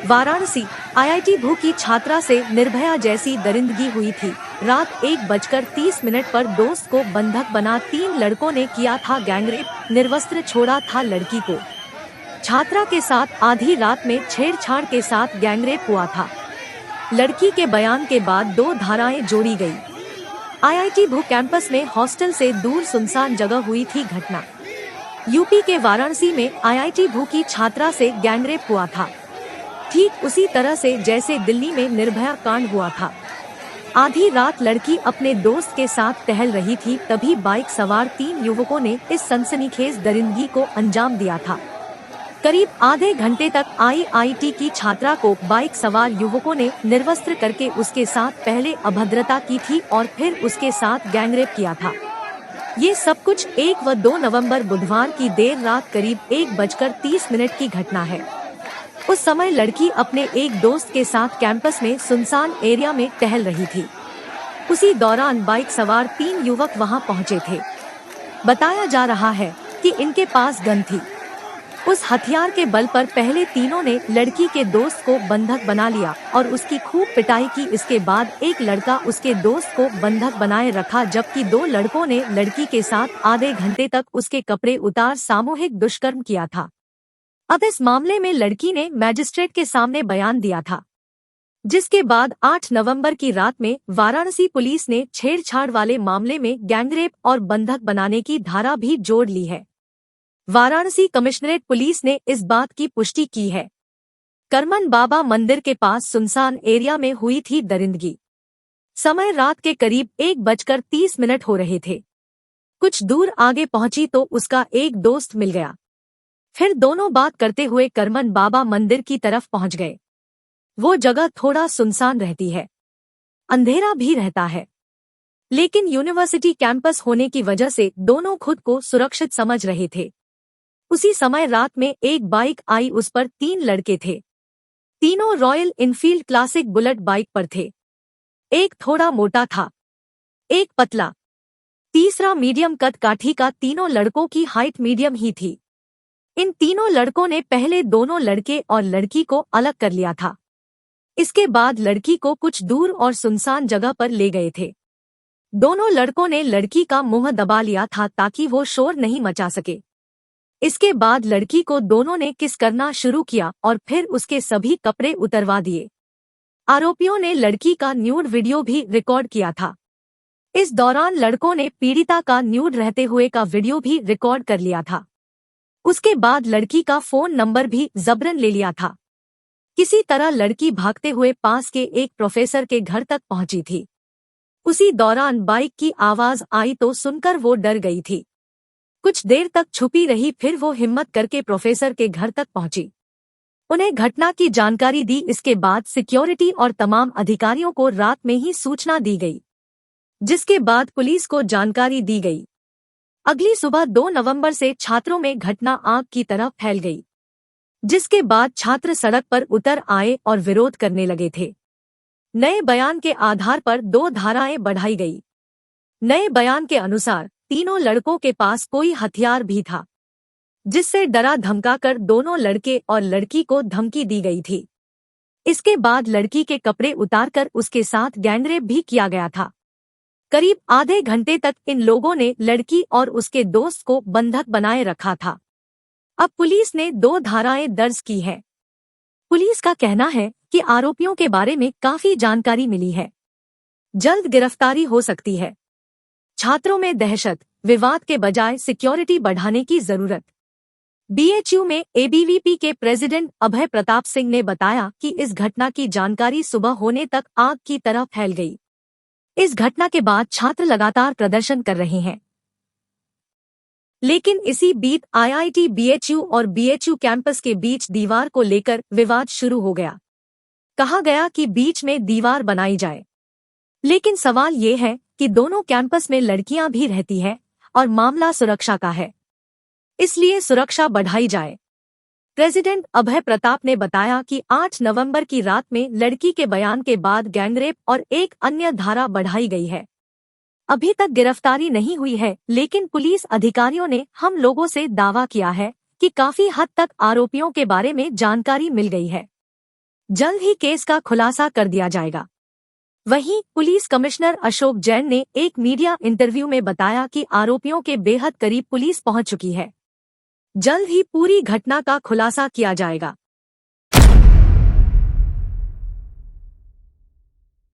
Varanasi, IIT भू की छात्रा से निर्भया जैसी दरिंदगी हुई थी। रात 1:30 पर दोस्त को बंधक बना 3 लड़कों ने किया था गैंगरेप, निर्वस्त्र छोड़ा था लड़की को। छात्रा के साथ आधी रात में छेड़छाड़ के साथ गैंगरेप हुआ था। लड़की के बयान के बाद 2 धाराएं जोड़ी गई। आईआईटी भू कैंपस में हॉस्टल से दूर सुनसान जगह हुई थी घटना। यूपी के वाराणसी में आईआईटी भू की छात्रा से गैंगरेप हुआ था, ठीक उसी तरह से जैसे दिल्ली में निर्भया कांड हुआ था। आधी रात लड़की अपने दोस्त के साथ टहल रही थी, तभी बाइक सवार 3 युवकों ने इस सनसनीखेज दरिंदगी को अंजाम दिया था। करीब आधे घंटे तक आईआईटी की छात्रा को बाइक सवार युवकों ने निर्वस्त्र करके उसके साथ पहले अभद्रता की थी और फिर उसके साथ गैंगरेप किया था। ये सब कुछ 1 व 2 नवंबर बुधवार की देर रात करीब 1:30 की घटना है। उस समय लड़की अपने एक दोस्त के साथ कैंपस में सुनसान एरिया में टहल रही थी। उसी दौरान बाइक सवार 3 युवक वहां पहुंचे थे। बताया जा रहा है कि इनके पास गन थी। उस हथियार के बल पर पहले तीनों ने लड़की के दोस्त को बंधक बना लिया और उसकी खूब पिटाई की। इसके बाद एक लड़का उसके दोस्त को बंधक बनाए रखा, जबकि 2 लड़कों ने लड़की के साथ आधे घंटे तक उसके कपड़े उतार सामूहिक दुष्कर्म किया था। अब इस मामले में लड़की ने मैजिस्ट्रेट के सामने बयान दिया था, जिसके बाद 8 नवंबर की रात में वाराणसी पुलिस ने छेड़छाड़ वाले मामले में गैंगरेप और बंधक बनाने की धारा भी जोड़ ली है। वाराणसी कमिश्नरेट पुलिस ने इस बात की पुष्टि की है। करमन बाबा मंदिर के पास सुनसान एरिया में हुई थी दरिंदगी। समय रात के करीब 1:30 हो रहे थे। कुछ दूर आगे पहुंची तो उसका एक दोस्त मिल गया। फिर दोनों बात करते हुए करमन बाबा मंदिर की तरफ पहुंच गए। वो जगह थोड़ा सुनसान रहती है, अंधेरा भी रहता है, लेकिन यूनिवर्सिटी कैंपस होने की वजह से दोनों खुद को सुरक्षित समझ रहे थे। उसी समय रात में एक बाइक आई, उस पर 3 लड़के थे। तीनों royal Enfield classic bullet bike पर थे। एक थोड़ा मोटा था, एक पतला, तीसरा मीडियम कद काठी का। तीनों लड़कों की हाइट मीडियम ही थी। इन तीनों लड़कों ने पहले दोनों लड़के और लड़की को अलग कर लिया था। इसके बाद लड़की को कुछ दूर और सुनसान जगह पर ले गए थे। दोनों लड़कों ने लड़की का मुंह दबा लिया था ताकि वो शोर नहीं मचा सके। इसके बाद लड़की को दोनों ने किस करना शुरू किया और फिर उसके सभी कपड़े उतरवा दिए। आरोपियों ने लड़की का न्यूड वीडियो भी रिकॉर्ड किया था। इस दौरान लड़कों ने पीड़िता का न्यूड रहते हुए का वीडियो भी रिकॉर्ड कर लिया था। उसके बाद लड़की का फोन नंबर भी जबरन ले लिया था। किसी तरह लड़की भागते हुए पास के एक प्रोफेसर के घर तक पहुंची थी। उसी दौरान बाइक की आवाज आई तो सुनकर वो डर गई थी। कुछ देर तक छुपी रही, फिर वो हिम्मत करके प्रोफेसर के घर तक पहुंची। उन्हें घटना की जानकारी दी। इसके बाद सिक्योरिटी और तमाम अधिकारियों को रात में ही सूचना दी गई, जिसके बाद पुलिस को जानकारी दी गई। अगली सुबह 2 नवंबर से छात्रों में घटना आग की तरह फैल गई, जिसके बाद छात्र सड़क पर उतर आए और विरोध करने लगे थे। नए बयान के आधार पर 2 धाराएं बढ़ाई गई। नए बयान के अनुसार तीनों लड़कों के पास कोई हथियार भी था, जिससे डरा धमकाकर दोनों लड़के और लड़की को धमकी दी गई थी। इसके बाद लड़की के कपड़े उतारकर उसके साथ गैंगरेप भी किया गया था। करीब आधे घंटे तक इन लोगों ने लड़की और उसके दोस्त को बंधक बनाए रखा था। अब पुलिस ने 2 धाराएं दर्ज की है। पुलिस का कहना है कि आरोपियों के बारे में काफी जानकारी मिली है। जल्द गिरफ्तारी हो सकती है। छात्रों में दहशत, विवाद के बजाय सिक्योरिटी बढ़ाने की जरूरत। बीएचयू में एबीवीपी के प्रेसिडेंट अभय प्रताप सिंह ने बताया कि इस घटना की जानकारी सुबह होने तक आग की तरह फैल गई। इस घटना के बाद छात्र लगातार प्रदर्शन कर रहे हैं, लेकिन इसी बीच आईआईटी बीएचयू और बीएचयू कैंपस के बीच दीवार को लेकर विवाद शुरू हो गया। कहा गया कि बीच में दीवार बनाई जाए, लेकिन सवाल ये है कि दोनों कैंपस में लड़कियां भी रहती है और मामला सुरक्षा का है, इसलिए सुरक्षा बढ़ाई जाए। प्रेसिडेंट अभय प्रताप ने बताया कि 8 नवंबर की रात में लड़की के बयान के बाद गैंगरेप और एक अन्य धारा बढ़ाई गई है। अभी तक गिरफ्तारी नहीं हुई है, लेकिन पुलिस अधिकारियों ने हम लोगों से दावा किया है कि काफी हद तक आरोपियों के बारे में जानकारी मिल गई है। जल्द ही केस का खुलासा कर दिया जाएगा। वहीं पुलिस कमिश्नर अशोक जैन ने एक मीडिया इंटरव्यू में बताया कि आरोपियों के बेहद करीब पुलिस पहुंच चुकी है। जल्द ही पूरी घटना का खुलासा किया जाएगा।